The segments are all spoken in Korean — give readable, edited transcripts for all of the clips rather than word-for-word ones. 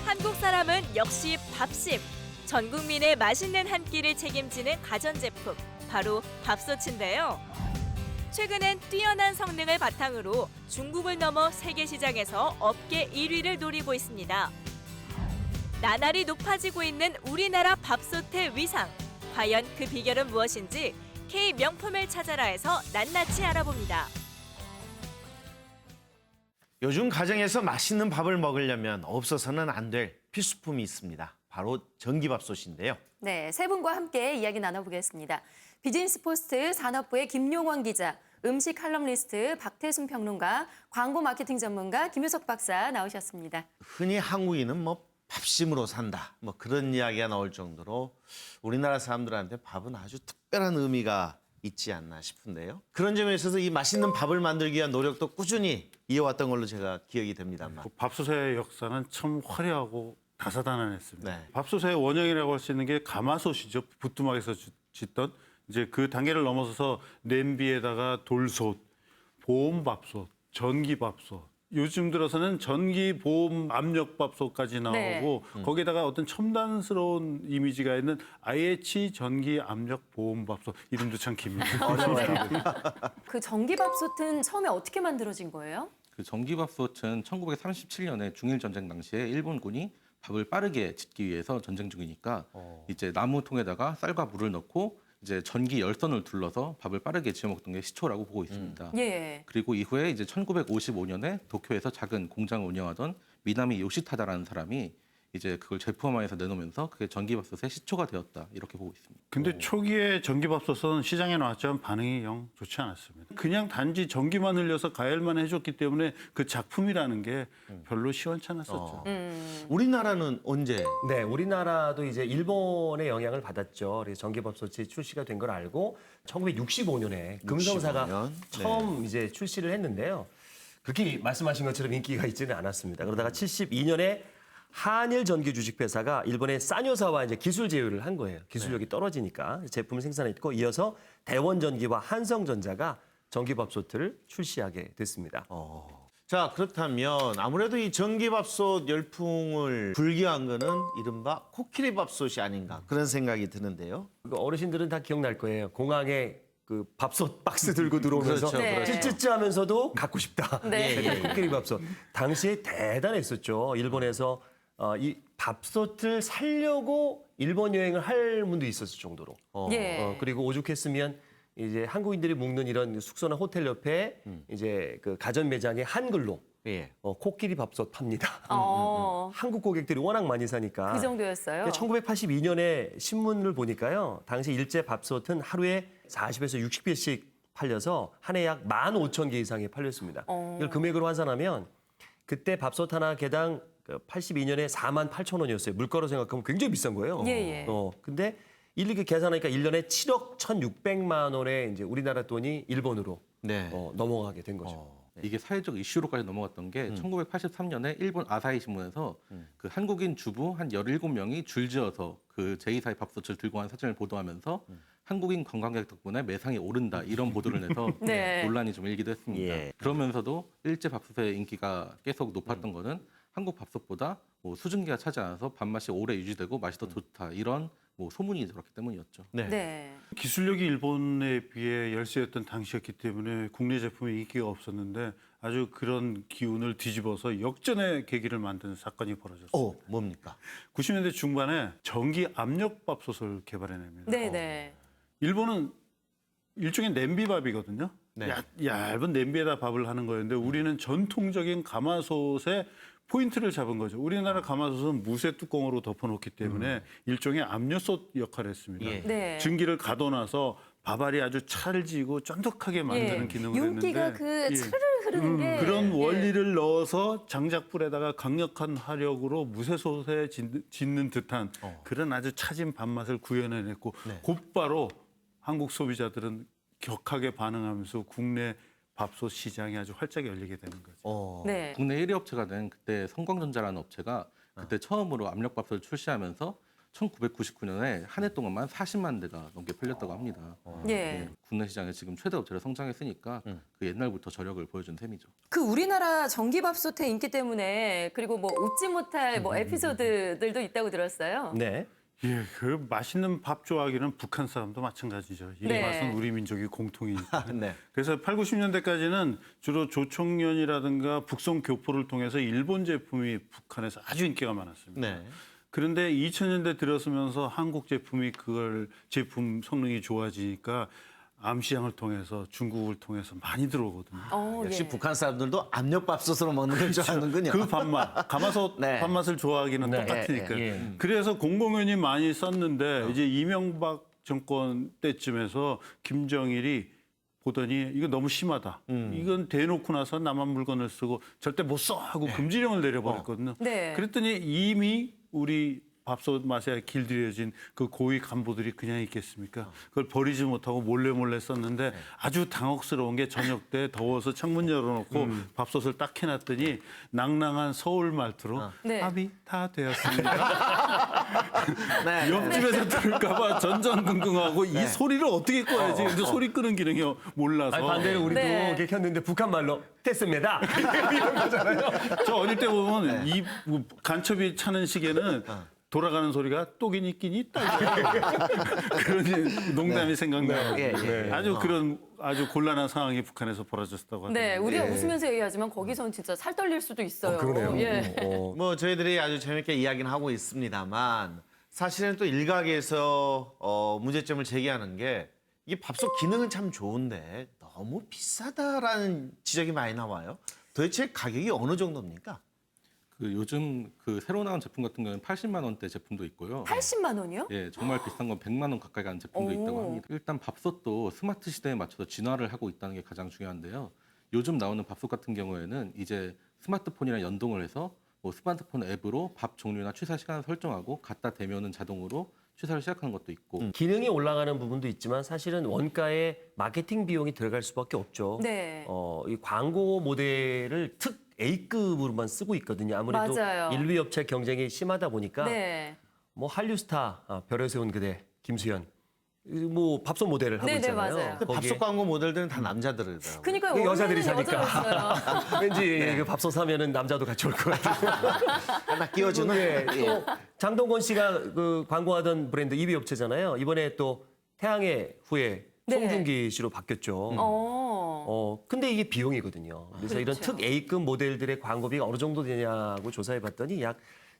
한국 사람은 역시 밥심. 전 국민의 맛있는 한 끼를 책임지는 가전제품, 바로 밥솥인데요. 최근엔 뛰어난 성능을 바탕으로 중국을 넘어 세계 시장에서 업계 1위를 노리고 있습니다. 나날이 높아지고 있는 우리나라 밥솥의 위상. 과연 그 비결은 무엇인지 K 명품을 찾아라에서 낱낱이 알아봅니다. 요즘 가정에서 맛있는 밥을 먹으려면 없어서는 안 될 필수품이 있습니다. 바로 전기밥솥인데요. 네, 세 분과 함께 이야기 나눠보겠습니다. 비즈니스 포스트 산업부의 김용원 기자, 음식 칼럼니스트 박태순 평론가, 광고 마케팅 전문가 김유석 박사 나오셨습니다. 흔히 한국인은 밥심으로 산다. 그런 이야기가 나올 정도로 우리나라 사람들한테 밥은 아주 특별한 의미가 있지 않나 싶은데요. 그런 점에 있어서 이 맛있는 밥을 만들기 위한 노력도 꾸준히 이어왔던 걸로 제가 기억이 됩니다만. 밥솥의 역사는 참 화려하고 다사다난했습니다. 네. 밥솥의 원형이라고 할 수 있는 게 가마솥이죠. 부뚜막에서 짓던 이제 그 단계를 넘어서서 냄비에다가 돌솥, 보온밥솥, 전기밥솥. 요즘 들어서는 전기 보온 압력밥솥까지 나오고 거기에다가 어떤 첨단스러운 이미지가 있는 IH 전기 압력 보온밥솥. 이름도 참 깁니다. 그 전기밥솥은 처음에 어떻게 만들어진 거예요? 그 전기밥솥은 1937년에 중일 전쟁 당시에 일본군이 밥을 빠르게 짓기 위해서 전쟁 중이니까 이제 나무 통에다가 쌀과 물을 넣고 이제 전기 열선을 둘러서 밥을 빠르게 지어 먹던 게 시초라고 보고 있습니다. 예. 그리고 이후에 이제 1955년에 도쿄에서 작은 공장을 운영하던 미나미 요시타다라는 사람이 이제 그걸 제품화해서 내놓으면서 그게 전기밥솥의 시초가 되었다 이렇게 보고 있습니다. 근데 초기에 전기밥솥은 시장에 나왔지만 반응이 영 좋지 않았습니다. 그냥 단지 전기만 흘려서 가열만 해줬기 때문에 그 작품이라는 게 별로 시원찮았었죠. 우리나라는 언제? 네, 우리나라도 이제 일본의 영향을 받았죠. 그래서 전기밥솥이 출시가 된 걸 알고 1965년에 금성사가 65년? 처음 이제 출시를 했는데요. 그렇게 말씀하신 것처럼 인기가 있지는 않았습니다. 그러다가 72년에 한일 전기 주식회사가 일본의 사뇨사와 이제 기술 제휴를 한 거예요. 기술력이 떨어지니까 제품을 생산했고 이어서 대원전기와 한성전자가 전기밥솥을 출시하게 됐습니다. 자, 그렇다면 아무래도 이 전기밥솥 열풍을 불게 한 거는 이른바 코끼리 밥솥이 아닌가 그런 생각이 드는데요. 어르신들은 다 기억날 거예요. 공항에 그 밥솥 박스 들고 들어오면서 그렇죠, 그렇죠. 찌찌찌 하면서도 갖고 싶다. 네. 코끼리 밥솥. 당시에 대단했었죠. 일본에서 이 밥솥을 살려고 일본 여행을 할 분도 있었을 정도로. 예. 그리고 오죽했으면 이제 한국인들이 묵는 이런 숙소나 호텔 옆에 이제 그 가전 매장에 한글로 예. 코끼리 밥솥 팝니다. 어, 한국 고객들이 워낙 많이 사니까. 그 정도였어요? 1982년에 신문을 보니까요. 당시 일제 밥솥은 하루에 40에서 60개씩 팔려서 한 해 약 15,000개 이상이 팔렸습니다. 이걸 금액으로 환산하면 그때 밥솥 하나 개당 82년에 48,000원이었어요. 물가로 생각하면 굉장히 비싼 거예요. 예. 근데 일일이 계산하니까 1년에 7억 1,600만 원의 이제 우리나라 돈이 일본으로 네. 넘어가게 된 거죠. 이게 사회적 이슈로까지 넘어갔던 게 1983년에 일본 아사히 신문에서 그 한국인 주부 한 17명이 줄지어서 그 제2사의 밥솥을 들고 간 사진을 보도하면서 한국인 관광객 덕분에 매상이 오른다 이런 보도를 내서 네. 논란이 좀 일기도 했습니다. 예. 그러면서도 일제 밥솥의 인기가 계속 높았던 거는 한국 밥솥보다 수증기가 차지 않아서 밥맛이 오래 유지되고 맛이 더 좋다 이런 소문이 들었기 때문이었죠. 네. 기술력이 일본에 비해 열세였던 당시였기 때문에 국내 제품에 인기가 없었는데 아주 그런 기운을 뒤집어서 역전의 계기를 만드는 사건이 벌어졌습니다. 뭡니까? 90년대 중반에 전기 압력밥솥을 개발해냅니다. 네네. 일본은 일종의 냄비밥이거든요. 네. 얇은 냄비에다 밥을 하는 거였는데 우리는 전통적인 가마솥에 포인트를 잡은 거죠. 우리나라 가마솥은 무쇠 뚜껑으로 덮어놓기 때문에 일종의 압력솥 역할을 했습니다. 예. 네. 증기를 가둬놔서 밥알이 아주 찰지고 쫀득하게 만드는 기능을 윤기가 했는데 그 차를 흐르는 게 그런 원리를 넣어서 장작불에다가 강력한 화력으로 무쇠솥에 짓는 듯한 그런 아주 차진 밥맛을 구현해냈고 곧바로 한국 소비자들은 격하게 반응하면서 국내 밥솥 시장이 아주 활짝 열리게 되는 거죠. 네. 국내 1위 업체가 된 그때 성광전자라는 업체가 그때 처음으로 압력밥솥을 출시하면서 1999년에 한 해 동안만 40만 대가 넘게 팔렸다고 합니다. 예. 네, 국내 시장에 지금 최대 업체로 성장했으니까 그 옛날부터 저력을 보여준 셈이죠. 그 우리나라 전기밥솥의 인기 때문에 그리고 뭐 웃지 못할 뭐 에피소드들도 있다고 들었어요. 네. 예, 그 맛있는 밥 좋아하기는 북한 사람도 마찬가지죠. 이 네. 맛은 우리 민족이 공통이니까. 네. 그래서 8, 90년대까지는 주로 조총련이라든가 북송 교포를 통해서 일본 제품이 북한에서 아주 인기가 많았습니다. 네. 그런데 2000년대 들어서면서 한국 제품이 그걸 제품 성능이 좋아지니까 암시장을 통해서 중국을 통해서 많이 들어오거든요. 역시 네. 북한 사람들도 압력밥솥으로 먹는 걸 좋아하는군요. 그 밥맛, 가마솥 네. 밥맛을 좋아하기는 네. 똑같으니까. 예. 그래서 공공연히 많이 썼는데 이제 이명박 정권 때쯤에서 김정일이 보더니 이거 너무 심하다. 이건 대놓고 나서 남한 물건을 쓰고 절대 못 써 하고 금지령을 내려버렸거든요. 네. 그랬더니 이미 우리 밥솥 맛에 길들여진 그 고위 간부들이 그냥 있겠습니까? 그걸 버리지 못하고 몰래 썼는데 아주 당혹스러운 게 저녁 때 더워서 창문 열어놓고 밥솥을 딱 해놨더니 낭낭한 서울 말투로 네. 밥이 다 되었습니다. 네. 옆집에서 들을까봐 전전긍긍하고 이 소리를 어떻게 꺼야지? 근데 소리 끄는 기능이 몰라서. 아니, 반대로 우리도 네. 이렇게 켰는데 북한 말로 됐습니다. 이런 거잖아요. 저 어릴 때 보면 이 간첩이 차는 시계는 돌아가는 소리가 똑이니 있긴 있다. 그런 농담이 생각나요. 예, 예. 아주 그런 아주 곤란한 상황이 북한에서 벌어졌다고 합니다. 네, 우리가 웃으면서 얘기하지만 거기서는 진짜 살 떨릴 수도 있어요. 그러네요. 예. 뭐 저희들이 아주 재밌게 이야기는 하고 있습니다만 사실은 또 일각에서 문제점을 제기하는 게 이게 밥솥 기능은 참 좋은데 너무 비싸다라는 지적이 많이 나와요. 도대체 가격이 어느 정도입니까? 그 요즘 그 새로 나온 제품 같은 경우는 80만 원대 제품도 있고요. 80만 원이요? 예, 정말 비싼 건 100만 원 가까이 가는 제품도 오. 있다고 합니다. 일단 밥솥도 스마트 시대에 맞춰서 진화를 하고 있다는 게 가장 중요한데요. 요즘 나오는 밥솥 같은 경우에는 이제 스마트폰이랑 연동을 해서 뭐 스마트폰 앱으로 밥 종류나 취사 시간을 설정하고 갖다 대면은 자동으로 취사를 시작하는 것도 있고 기능이 올라가는 부분도 있지만 사실은 원가에 마케팅 비용이 들어갈 수밖에 없죠. 네. 이 광고 모델을 특 A급으로만 쓰고 있거든요. 아무래도 맞아요. 인류 업체 경쟁이 심하다 보니까 네. 뭐 한류스타, 별을 세운 그대, 김수현, 뭐 밥솥 모델을 하고 네, 네, 있잖아요. 맞아요. 그 밥솥 광고 모델들은 다 남자들이더라고요. 그러니까 그 여자들이 원래는 사니까. 여자였어요. 왠지 그 밥솥 사면은 남자도 같이 올 것 같아요. 하나 끼워주는. 예, 예. 또 장동건 씨가 그 광고하던 브랜드 2위 업체잖아요. 이번에 또 태양의 후예 네. 송중기 씨로 바뀌었죠. 근데 이게 비용이거든요. 그래서 이런 그렇죠. 특 A급 모델들의 광고비가 어느 정도 되냐고 조사해 봤더니 약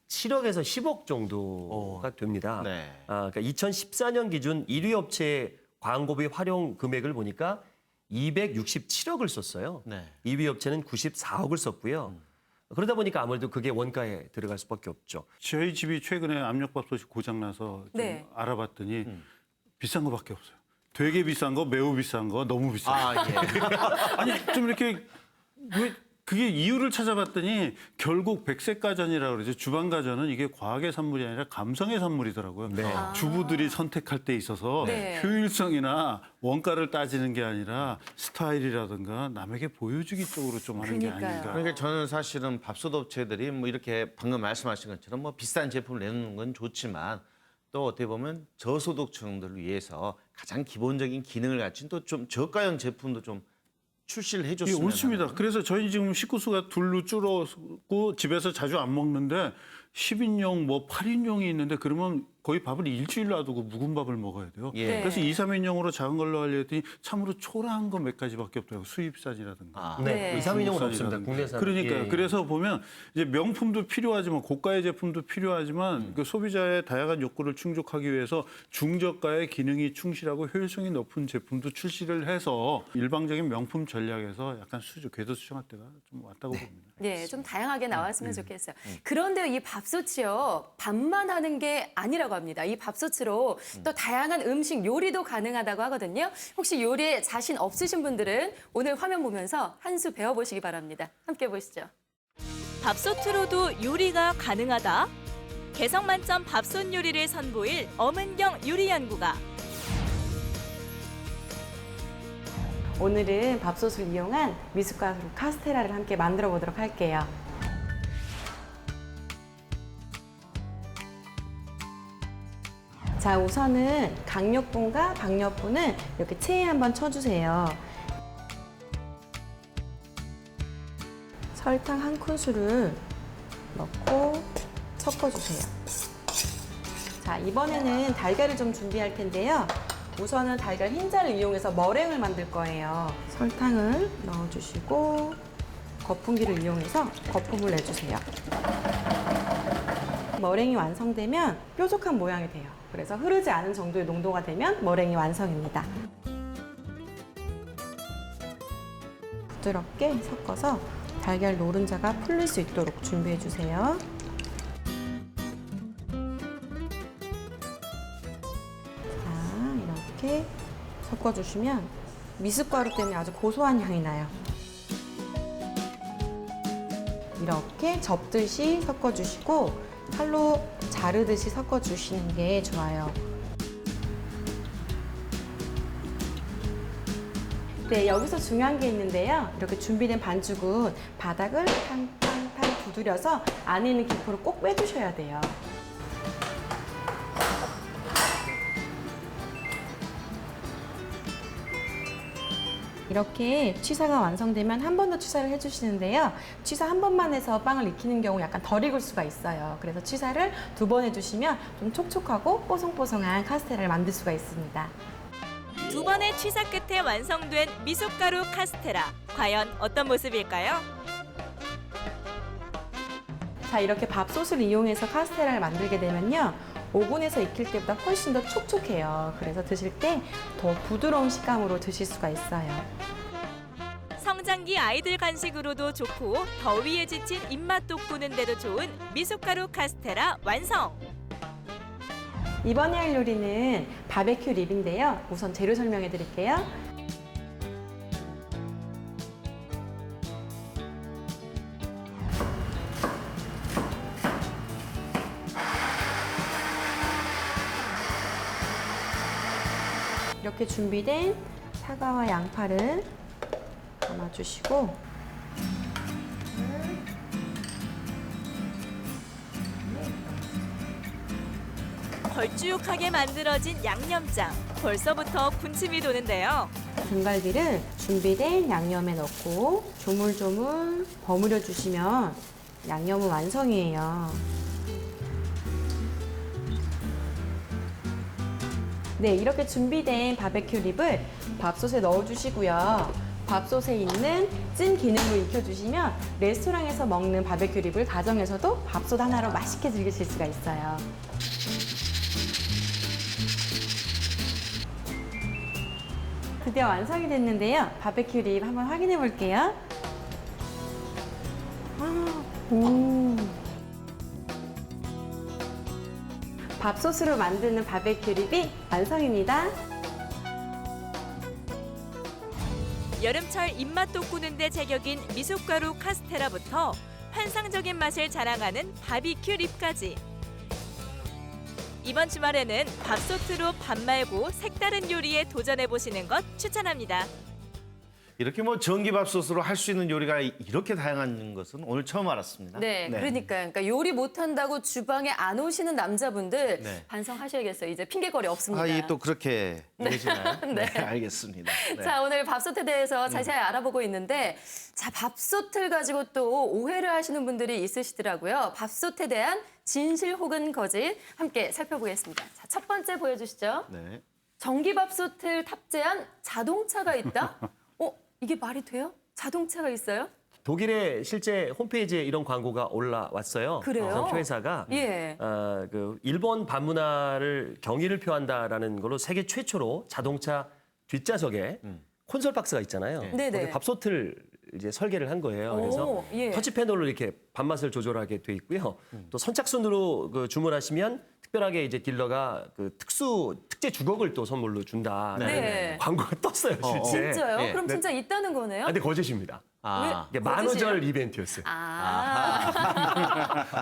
7억에서 10억 정도가 됩니다. 네. 그러니까 2014년 기준 1위 업체의 광고비 활용 금액을 보니까 267억을 썼어요. 네. 2위 업체는 94억을 썼고요. 그러다 보니까 아무래도 그게 원가에 들어갈 수밖에 없죠. 저희 집이 최근에 압력밥솥이 고장나서 좀 네. 알아봤더니 비싼 거밖에 없어요. 되게 비싼 거, 매우 비싼 거, 너무 비싼 거. 아, 예. 아니 좀 이렇게 왜 그게 이유를 찾아봤더니 결국 백색가전이라고 그러죠. 주방가전은 이게 과학의 산물이 아니라 감성의 산물이더라고요. 주부들이 선택할 때 있어서 네. 효율성이나 원가를 따지는 게 아니라 스타일이라든가 남에게 보여주기 쪽으로 좀 하는 게 그러니까요. 아닌가. 그러니까 저는 사실은 밥솥 업체들이 뭐 이렇게 방금 말씀하신 것처럼 뭐 비싼 제품을 내놓는 건 좋지만 또 어떻게 보면 저소득층들을 위해서 가장 기본적인 기능을 갖춘 또 좀 저가형 제품도 좀 출시를 예, 해줬으면 옳습니다. 하는. 그래서 저희 지금 식구수가 둘로 줄었고 집에서 자주 안 먹는데 10인용, 뭐 8인용이 있는데 그러면 거의 밥을 일주일 놔두고 묵은 밥을 먹어야 돼요. 예. 그래서 2, 3인용으로 작은 걸로 하려 했더니 참으로 초라한 거 몇 가지밖에 없더라고요. 수입산이라든가. 아, 네. 2, 3인용은 없습니다. 중국산이라든가. 국내산. 그러니까 예. 그래서 보면 이제 명품도 필요하지만 고가의 제품도 필요하지만 그 소비자의 다양한 욕구를 충족하기 위해서 중저가의 기능이 충실하고 효율성이 높은 제품도 출시를 해서 일방적인 명품 전략에서 약간 궤도 수정할 때가 좀 왔다고 봅니다. 네, 좀 다양하게 나왔으면 좋겠어요. 그런데 이 밥솥이요, 밥만 하는 게 아니라고 합니다. 이 밥솥으로 또 다양한 음식 요리도 가능하다고 하거든요. 혹시 요리에 자신 없으신 분들은 오늘 화면 보면서 한 수 배워보시기 바랍니다. 함께 보시죠. 밥솥으로도 요리가 가능하다? 개성 만점 밥솥 요리를 선보일 엄은경 요리연구가 오늘은 밥솥을 이용한 미숫가루 카스테라를 함께 만들어 보도록 할게요. 자, 우선은 강력분과 박력분을 이렇게 체에 한번 쳐주세요. 설탕 한 큰술을 넣고 섞어주세요. 자, 이번에는 달걀을 좀 준비할 텐데요. 우선은 달걀 흰자를 이용해서 머랭을 만들 거예요. 설탕을 넣어주시고 거품기를 이용해서 거품을 내주세요. 머랭이 완성되면 뾰족한 모양이 돼요. 그래서 흐르지 않은 정도의 농도가 되면 머랭이 완성입니다. 부드럽게 섞어서 달걀 노른자가 풀릴 수 있도록 준비해 주세요. 자, 이렇게 섞어주시면 미숫가루 때문에 아주 고소한 향이 나요. 이렇게 접듯이 섞어주시고 칼로 자르듯이 섞어주시는 게 좋아요. 네, 여기서 중요한 게 있는데요. 이렇게 준비된 반죽은 바닥을 탕탕탕 두드려서 안에 있는 기포를 꼭 빼주셔야 돼요. 이렇게 취사가 완성되면 한 번 더 취사를 해주시는데요. 취사 한 번만 해서 빵을 익히는 경우 약간 덜 익을 수가 있어요. 그래서 취사를 2번 해주시면 좀 촉촉하고 뽀송뽀송한 카스테라를 만들 수가 있습니다. 2번의 취사 끝에 완성된 미숫가루 카스테라. 과연 어떤 모습일까요? 자, 이렇게 밥솥을 이용해서 카스테라를 만들게 되면요. 오븐에서 익힐 때보다 훨씬 더 촉촉해요. 그래서 드실 때 더 부드러운 식감으로 드실 수가 있어요. 성장기 아이들 간식으로도 좋고 더위에 지친 입맛 돋구는데도 좋은 미숫가루 카스테라 완성! 이번에 할 요리는 바베큐 립인데요. 우선 재료 설명해 드릴게요. 이렇게 준비된 사과와 양파를 담아주시고 걸쭉하게 만들어진 양념장. 벌써부터 군침이 도는데요. 등갈비를 준비된 양념에 넣고 조물조물 버무려 주시면 양념은 완성이에요. 네, 이렇게 준비된 바베큐 립을 밥솥에 넣어주시고요. 밥솥에 있는 찐 기능을 익혀주시면 레스토랑에서 먹는 바베큐 립을 가정에서도 밥솥 하나로 맛있게 즐기실 수가 있어요. 드디어 완성이 됐는데요. 바베큐 립 한번 확인해 볼게요. 밥솥으로 만드는 바베큐 립이 완성입니다. 여름철 입맛 돋구는데 제격인 미숫가루 카스테라부터 환상적인 맛을 자랑하는 바비큐 립까지. 이번 주말에는 밥솥으로 밥 말고 색다른 요리에 도전해보시는 것 추천합니다. 이렇게 뭐 전기밥솥으로 할 수 있는 요리가 이렇게 다양한 것은 오늘 처음 알았습니다. 네, 그러니까 요리 못한다고 주방에 안 오시는 남자분들 네. 반성하셔야겠어요. 이제 핑계거리 없습니다. 아, 이게 또 그렇게 보시나요? 네. 알겠습니다. 네. 자, 오늘 밥솥에 대해서 자세히 알아보고 있는데 자, 밥솥을 가지고 또 오해를 하시는 분들이 있으시더라고요. 밥솥에 대한 진실 혹은 거짓 함께 살펴보겠습니다. 자, 첫 번째 보여주시죠. 네. 전기밥솥을 탑재한 자동차가 있다? 이게 말이 돼요? 자동차가 있어요? 독일의 실제 홈페이지에 이런 광고가 올라왔어요. 그래요? 전표 회사가 예. 그 일본 반문화를 경의를 표한다라는 걸로 세계 최초로 자동차 뒷좌석에 콘솔 박스가 있잖아요. 네네. 거기에 밥솥을 이제 설계를 한 거예요. 그래서 오, 예. 터치 패널로 이렇게 밥맛을 조절하게 돼 있고요. 또 선착순으로 그 주문하시면 특별하게 이제 딜러가 그 특제 주걱을 또 선물로 준다. 네. 광고가 떴어요, 실제. 진짜요? 예. 그럼 진짜 있다는 거네요? 아, 근데 거짓입니다. 아, 이게 거짓이에요? 만우절 이벤트였어요.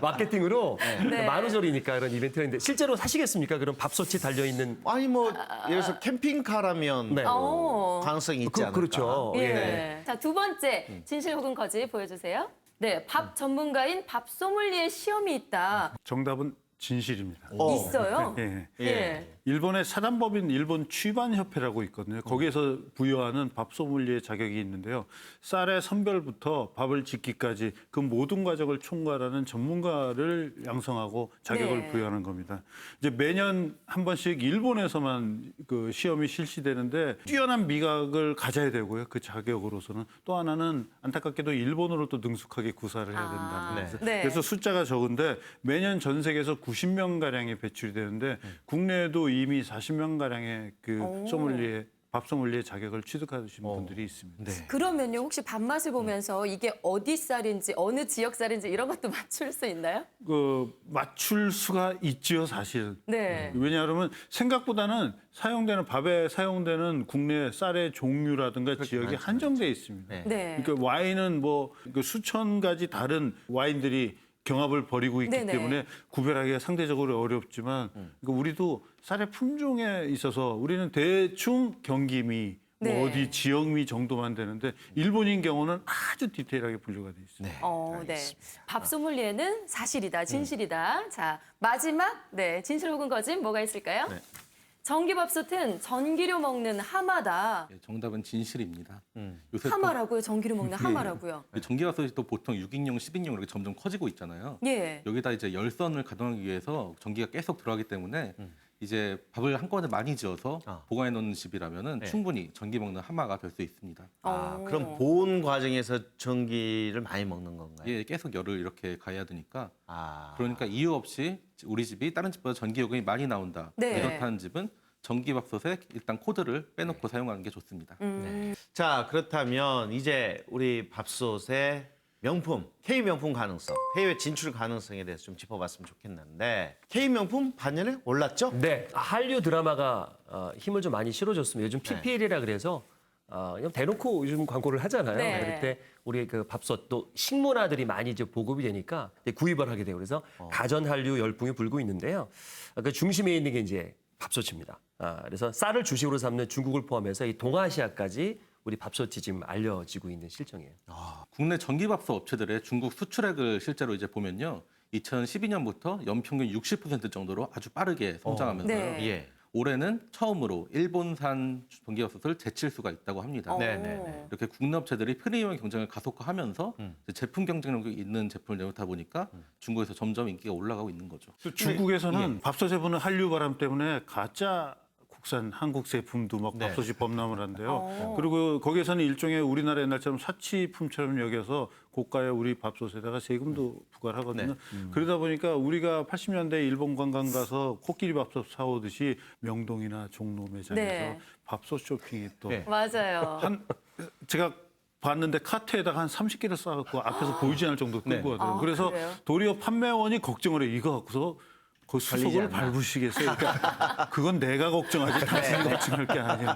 마케팅으로 네. 만우절이니까 그런 이벤트가 있는데 실제로 사시겠습니까? 그런 밥솥이 달려 있는. 아니 뭐 예를 들어서 캠핑카라면 네. 뭐 가능성이 있지 않을까. 그렇죠. 예. 자, 두 번째 진실 혹은 거짓 보여주세요. 네, 밥 전문가인 밥 소믈리에 시험이 있다. 정답은 진실입니다. 있어요? 예. 예. 일본의 사단법인 일본 취반협회라고 있거든요. 거기에서 부여하는 밥소믈리에 자격이 있는데요. 쌀의 선별부터 밥을 짓기까지 그 모든 과정을 총괄하는 전문가를 양성하고 자격을 네. 부여하는 겁니다. 이제 매년 한 번씩 일본에서만 그 시험이 실시되는데 뛰어난 미각을 가져야 되고요. 그 자격으로서는 또 하나는 안타깝게도 일본어로 또 능숙하게 구사를 해야 된다는 거죠. 네. 그래서 숫자가 적은데 매년 전 세계에서 90명 가량이 배출이 되는데 국내에도 이미 40명 가량의 그 소믈리에 밥 소믈리에 자격을 취득하신 분들이 있습니다. 네. 그러면요, 혹시 밥맛을 보면서 이게 어디 쌀인지 어느 지역 쌀인지 이런 것도 맞출 수 있나요? 그 맞출 수가 있지요, 사실. 네. 왜냐하면 생각보다는 사용되는 밥에 사용되는 국내 쌀의 종류라든가 지역이 한정돼 있습니다. 네. 네. 그러니까 와인은 뭐 수천 가지 다른 와인들이 경합을 벌이고 있기 네네. 때문에 구별하기가 상대적으로 어렵지만 그러니까 우리도 쌀의 품종에 있어서 우리는 대충 경기미, 뭐 네. 어디 지역미 정도만 되는데 일본인 경우는 아주 디테일하게 분류가 돼 있습니다. 네. 밥 소믈리에는 사실이다, 진실이다. 자, 마지막, 네, 진실 혹은 거짓 뭐가 있을까요? 네. 전기밥솥은 전기료 먹는 하마다. 예, 정답은 진실입니다. 요새 하마라고요? 전기료 먹는 하마라고요? 또 전기밥솥이 또 보통 6인용, 10인용 이렇게 점점 커지고 있잖아요. 예. 여기다 이제 열선을 가동하기 위해서 전기가 계속 들어가기 때문에 이제 밥을 한꺼번에 많이 지어서 보관해 놓는 집이라면은 네. 충분히 전기 먹는 하마가 될 수 있습니다. 그럼 보온 과정에서 전기를 많이 먹는 건가요? 예, 계속 열을 이렇게 가해야 되니까 그러니까 그러니까 이유 없이 우리 집이 다른 집보다 전기 요금이 많이 나온다. 네. 이렇다는 집은 전기밥솥에 일단 코드를 빼놓고 사용하는 게 좋습니다. 자, 그렇다면 이제 우리 밥솥의 명품, K 명품 가능성, 해외 진출 가능성에 대해서 좀 짚어봤으면 좋겠는데 K 명품 반년에 올랐죠? 네, 한류 드라마가 힘을 좀 많이 실어줬습니다. 요즘 PPL이라 그래서 그냥 대놓고 요즘 광고를 하잖아요. 네. 그럴 때 우리 그 밥솥 또 식문화들이 많이 이제 보급이 되니까 이제 구입을 하게 되고 그래서 가전 한류 열풍이 불고 있는데요. 그 중심에 있는 게 이제 밥솥입니다. 그래서 쌀을 주식으로 삼는 중국을 포함해서 이 동아시아까지 우리 밥솥이 지금 알려지고 있는 실정이에요. 국내 전기밥솥 업체들의 중국 수출액을 실제로 이제 보면요. 2012년부터 연평균 60% 정도로 아주 빠르게 성장하면서요. 네. 예. 올해는 처음으로 일본산 전기밥솥을 제칠 수가 있다고 합니다. 네네네. 이렇게 국내 업체들이 프리미엄 경쟁을 가속화하면서 이제 제품 경쟁력이 있는 제품을 내놓다 보니까 중국에서 점점 인기가 올라가고 있는 거죠. 중국에서는 밥솥에 부는 한류 바람 때문에 가짜 국산 한국 제품도 막 네. 밥솥이 범람을 한대요. 그리고 거기에서는 일종의 우리나라 옛날처럼 사치품처럼 여겨서 고가의 우리 밥솥에다가 세금도 부과를 하거든요. 그러다 보니까 우리가 80년대 일본 관광 가서 코끼리 밥솥 사오듯이 명동이나 종로 매장에서 네. 밥솥 쇼핑이 또 네. 맞아요. 제가 봤는데 카트에다가 한 30개를 쌓아갖고 앞에서 보이지 않을 정도로 끌고 네. 가더라고요. 그래서 그래요? 도리어 판매원이 걱정을 해. 이거 갖고서 그 수속을 않나. 밟으시겠어요? 그러니까 그건 내가 걱정하지 당신이 걱정할 게 아니야.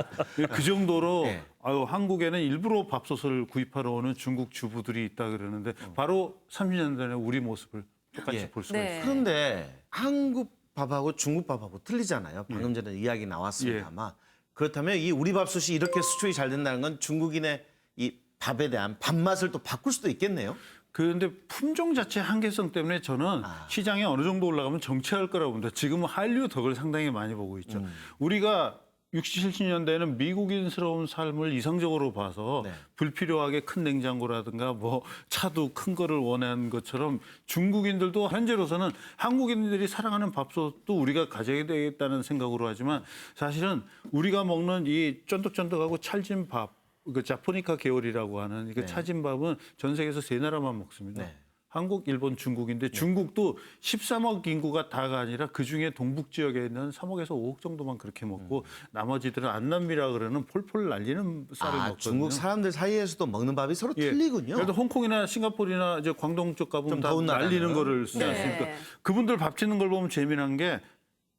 그 정도로 네. 한국에는 일부러 밥솥을 구입하러 오는 중국 주부들이 있다 그러는데 바로 30년 전에 우리 모습을 똑같이 예. 볼 수가 네. 있어요. 그런데 한국 밥하고 중국 밥하고 틀리잖아요. 방금 전에 이야기 나왔습니다만. 그렇다면 이 우리 밥솥이 이렇게 수출이 잘 된다는 건 중국인의 이 밥에 대한 밥맛을 또 바꿀 수도 있겠네요. 그런데 품종 자체 한계성 때문에 저는 시장이 어느 정도 올라가면 정체할 거라고 봅니다. 지금은 한류 덕을 상당히 많이 보고 있죠. 우리가 60, 70년대에는 미국인스러운 삶을 이상적으로 봐서 네. 불필요하게 큰 냉장고라든가 뭐 차도 큰 거를 원하는 것처럼 중국인들도 현재로서는 한국인들이 사랑하는 밥솥도 우리가 가져야 되겠다는 생각으로 하지만 사실은 우리가 먹는 이 쫀득쫀득하고 찰진 밥 그 자포니카 계열이라고 하는 이거 차진 밥은 전 세계에서 3나라만 먹습니다. 네. 한국, 일본, 중국인데 중국도 13억 인구가 다가 아니라 그중에 동북 지역에 있는 3억에서 5억 정도만 그렇게 먹고 나머지들은 안남미라 그러는 폴폴 날리는 쌀을 먹거든요. 중국 사람들 사이에서도 먹는 밥이 서로 예. 틀리군요. 그래도 홍콩이나 싱가포르나 이제 광동 쪽 가보면 좀 다 더운 날리는 나라는. 거를 쓰지 네. 않습니까? 그분들 밥 짓는 걸 보면 재미난 게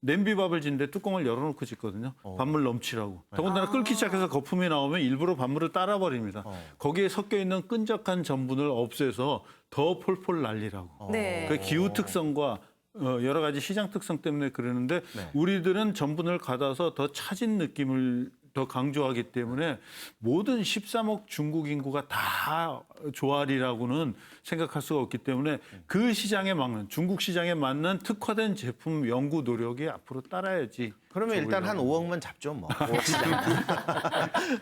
냄비밥을 짓는데 뚜껑을 열어놓고 짓거든요. 밥물 넘치라고. 더군다나 끓기 시작해서 거품이 나오면 일부러 밥물을 따라버립니다. 거기에 섞여 있는 끈적한 전분을 없애서 더 폴폴 날리라고. 네. 그 기후 특성과 여러 가지 시장 특성 때문에 그러는데 네. 우리들은 전분을 가다서 더 차진 느낌을 더 강조하기 때문에 모든 13억 중국 인구가 다 조알이라고는 생각할 수가 없기 때문에 그 시장에 맞는 중국 시장에 맞는 특화된 제품 연구 노력이 앞으로 따라야지. 그러면 일단 한 5억만 잡죠 뭐. 5억 시장.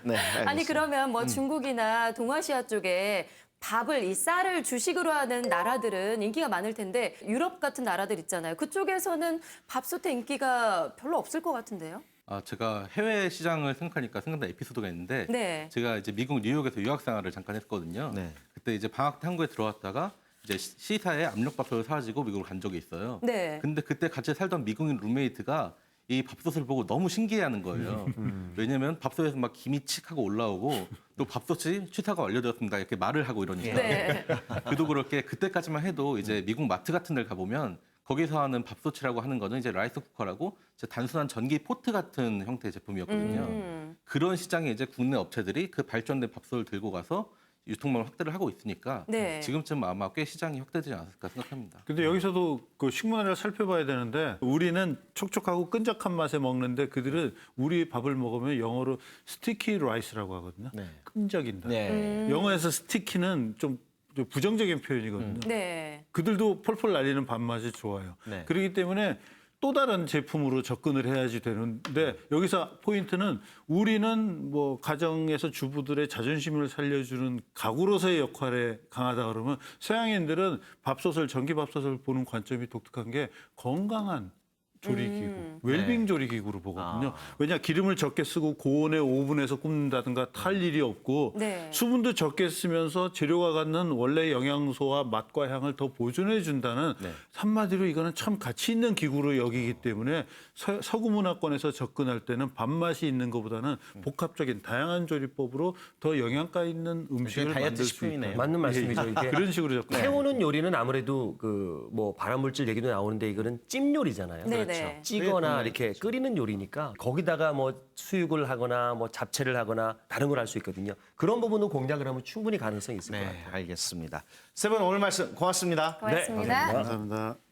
네, 알겠습니다. 아니 그러면 뭐 중국이나 동아시아 쪽에 밥을 이 쌀을 주식으로 하는 나라들은 인기가 많을 텐데 유럽 같은 나라들 있잖아요. 그쪽에서는 밥솥의 인기가 별로 없을 것 같은데요. 제가 해외 시장을 생각하니까 생각난 에피소드가 있는데 네. 제가 이제 미국 뉴욕에서 유학 생활을 잠깐 했거든요. 네. 그때 이제 방학 때 한국에 들어왔다가 이제 시사에 압력밥솥을 사가지고 미국으로 간 적이 있어요. 네. 근데 그때 같이 살던 미국인 룸메이트가 이 밥솥을 보고 너무 신기해하는 거예요. 왜냐면 밥솥에서 막 김이 칙 하고 올라오고 또 밥솥이 취사가 완료되었습니다 이렇게 말을 하고 이러니까. 네. 그도 그렇게 그때까지만 해도 이제 미국 마트 같은 데를 가보면 거기서 하는 밥솥이라고 하는 거는 이제 라이스 쿠커라고 이제 단순한 전기 포트 같은 형태의 제품이었거든요. 그런 시장에 이제 국내 업체들이 그 발전된 밥솥을 들고 가서 유통망을 확대를 하고 있으니까 네. 지금쯤 아마 꽤 시장이 확대되지 않았을까 생각합니다. 근데 여기서도 그 식문화를 살펴봐야 되는데 우리는 촉촉하고 끈적한 맛에 먹는데 그들은 우리 밥을 먹으면 영어로 스티키 라이스라고 하거든요. 네. 끈적인다. 네. 영어에서 스티키는 좀 부정적인 표현이거든요. 네. 그들도 펄펄 날리는 밥맛이 좋아요. 네. 그렇기 때문에 또 다른 제품으로 접근을 해야지 되는데 여기서 포인트는 우리는 뭐 가정에서 주부들의 자존심을 살려주는 가구로서의 역할에 강하다 그러면 서양인들은 밥솥을 전기밥솥을 보는 관점이 독특한 게 건강한 조리기구, 웰빙 조리기구로 보거든요. 왜냐 기름을 적게 쓰고 고온의 오븐에서 굽는다든가 탈 일이 없고 네. 수분도 적게 쓰면서 재료가 갖는 원래 영양소와 맛과 향을 더 보존해 준다는 한마디로 이거는 참 가치 있는 기구로 여기기 때문에 서구 문화권에서 접근할 때는 밥맛이 있는 것보다는 복합적인 다양한 조리법으로 더 영양가 있는 음식을 다이어트 만들 수 식품이네요. 있다. 맞는 말씀이죠. 이게 그런 식으로 접근. 태우는 요리는 아무래도 그 뭐 발암물질 얘기도 나오는데 이거는 찜 요리잖아요. 네네. 찌거나 이렇게 끓이는 요리니까 거기다가 뭐 수육을 하거나 뭐 잡채를 하거나 다른 걸 할 수 있거든요. 그런 부분은 공략을 하면 충분히 가능성이 있을 것 네, 같아요. 알겠습니다. 세 분 오늘 말씀 고맙습니다. 고맙습니다. 감사합니다.